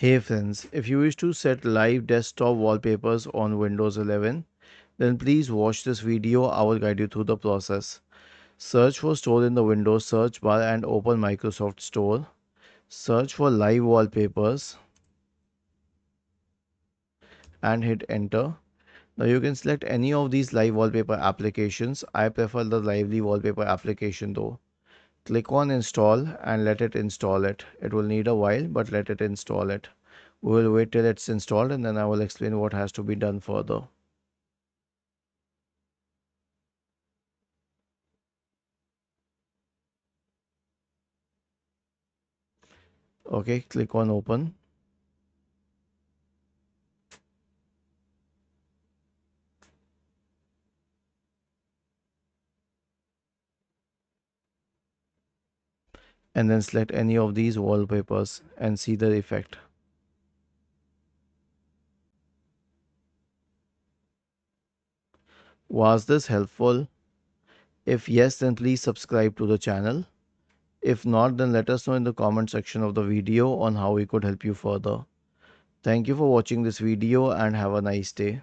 Hey friends, if you wish to set live desktop wallpapers on Windows 11, then please watch this video. I will guide you through the process. Search for Store in the Windows search bar and open Microsoft Store. Search for live wallpapers and hit enter. Now you can select any of these live wallpaper applications. I prefer the lively wallpaper application though. Click on install and let it install it. It will need a while, but let it install it. We will wait till it's installed and then I will explain what has to be done further. Okay, click on open and then select any of these wallpapers and see the effect. Was this helpful? If yes, then please subscribe to the channel. If not, then let us know in the comment section of the video on how we could help you further. Thank you for watching this video and have a nice day.